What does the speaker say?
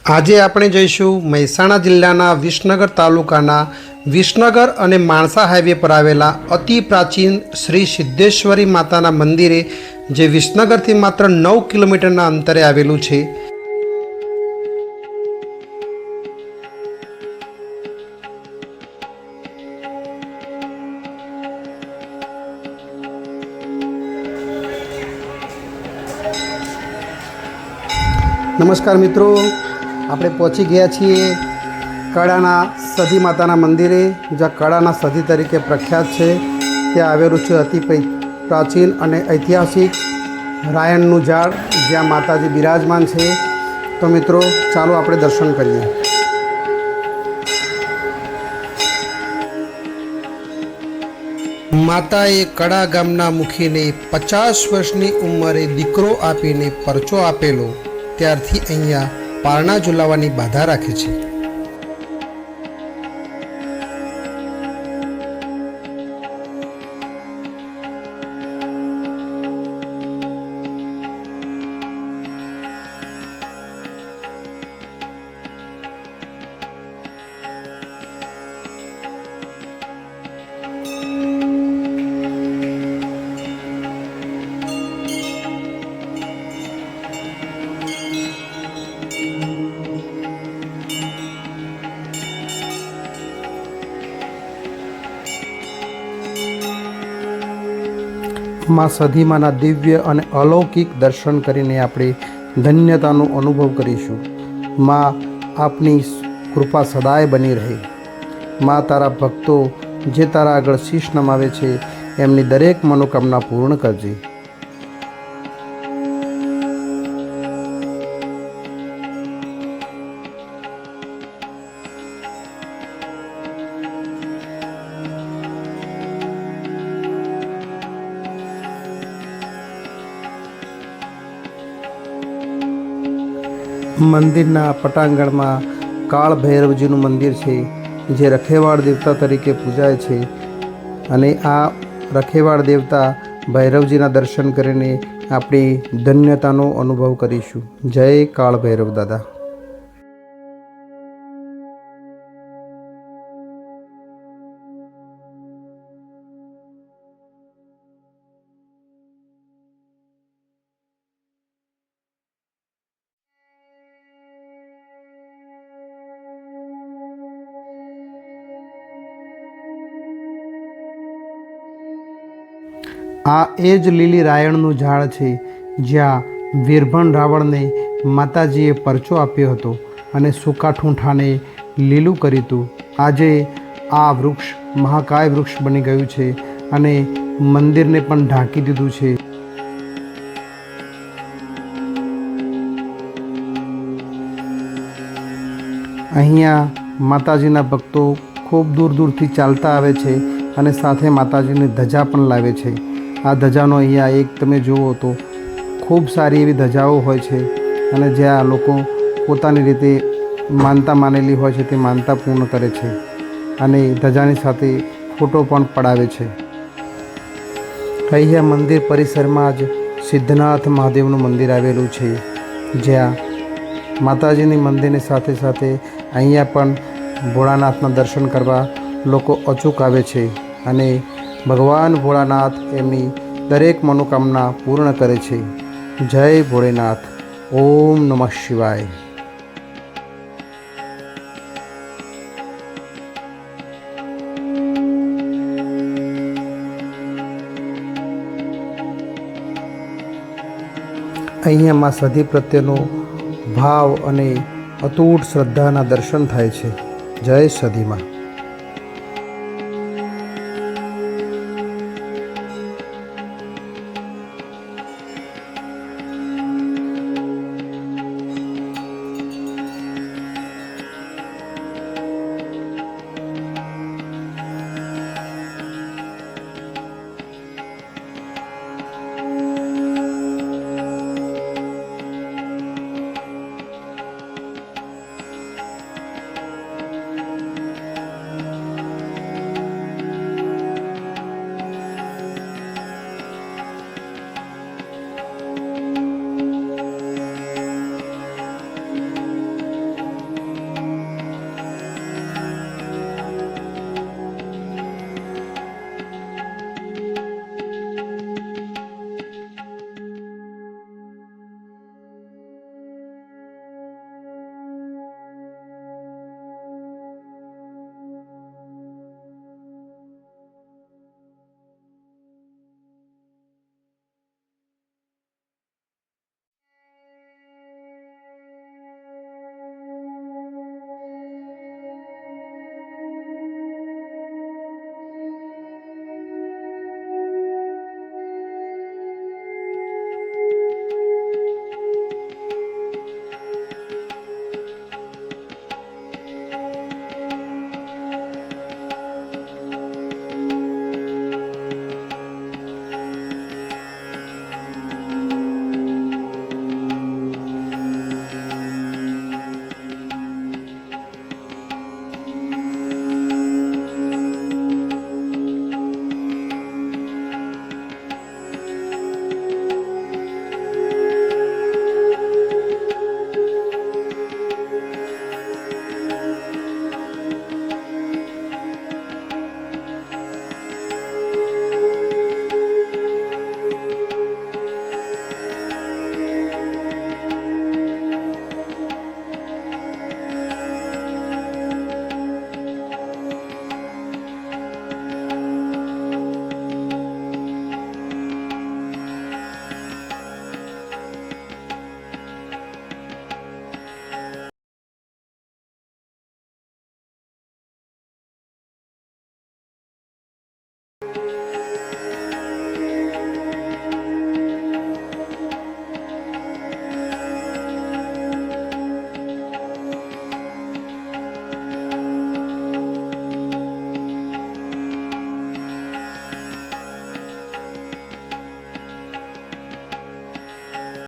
આજે આપણે જઈશું મહેસાણા જિલ્લાના વિસનગર તાલુકાના વિસનગર અને માણસા હાઈવે પર આવેલા અતિ પ્રાચીન શ્રી સિદ્ધેશ્વરી માતાના મંદિરે, જે વિસનગરથી માત્ર 9 કિલોમીટરના અંતરે આવેલું છે। નમસ્કાર મિત્રો, આપણે પહોંચી ગયા છીએ કડાના સધી માતાના મંદિરે, જ્યાં કડાના સધી તરીકે પ્રખ્યાત છે। ત્યાં આવેલું છે અતિ પ્રાચીન અને ઐતિહાસિક રાયણનું ઝાડ, જ્યાં માતાજી બિરાજમાન છે। તો મિત્રો, ચાલો આપણે દર્શન કરીએ। માતાએ કડા ગામના મુખીને 50 વર્ષની ઉંમરે દીકરો આપીને પરચો આપેલો, ત્યારથી અહીંયા પારણા ઝુલાવવાની બાધા રાખે છે। માં સધીમાના દિવ્ય અને અલૌકિક દર્શન કરીને આપણે ધન્યતાનો અનુભવ કરીશું। માં આપની કૃપા સદાય બની રહે। માં તારા ભક્તો જે તારા આગળ શીશ નમાવે છે, એમની દરેક મનોકામના પૂર્ણ કરજે। મંદિરના પટાંગણમાં કાળ ભૈરવજીનું મંદિર છે, જે રખેવાળ દેવતા તરીકે પૂજાય છે। અને આ રખેવાળ દેવતા ભૈરવજીના દર્શન કરીને આપણી ધન્યતાનો અનુભવ કરીશું। જય કાળ ભૈરવ દાદા। આ એ જ લીલી રાયણનું ઝાડ છે, જ્યાં વીરભણ રાવણને માતાજીએ પરચો આપ્યો હતો અને સૂકા ઠૂંઠાને લીલું કર્યું હતું। આજે આ વૃક્ષ મહાકાય વૃક્ષ બની ગયું છે અને મંદિરને પણ ઢાંકી દીધું છે। અહીંયા માતાજીના ભક્તો ખૂબ દૂર દૂરથી ચાલતા આવે છે અને સાથે માતાજીની ધજા પણ લાવે છે। આ ધજાનો અહીંયા એક તમે જુઓ તો ખૂબ સારી એવી ધજાઓ હોય છે, અને જ્યાં લોકો પોતાની રીતે માનતા માનેલી હોય છે તે માનતા પૂર્ણ કરે છે, અને ધજાની સાથે ફોટો પણ પડાવે છે। અહીંયા મંદિર પરિસરમાં જ સિદ્ધનાથ મહાદેવનું મંદિર આવેલું છે, જ્યાં માતાજીની મંદિરની સાથે સાથે અહીંયા પણ ભોળાનાથના દર્શન કરવા લોકો અચૂક આવે છે, અને ભગવાન ભોળાનાથ એમની દરેક મનોકામના પૂર્ણ કરે છે। જય ભોળેનાથ। ઓમ નમઃ શિવાય। અહીંયા માં સધી પ્રત્યેનો ભાવ અને અતૂટ શ્રદ્ધાના દર્શન થાય છે। જય સધીમાં।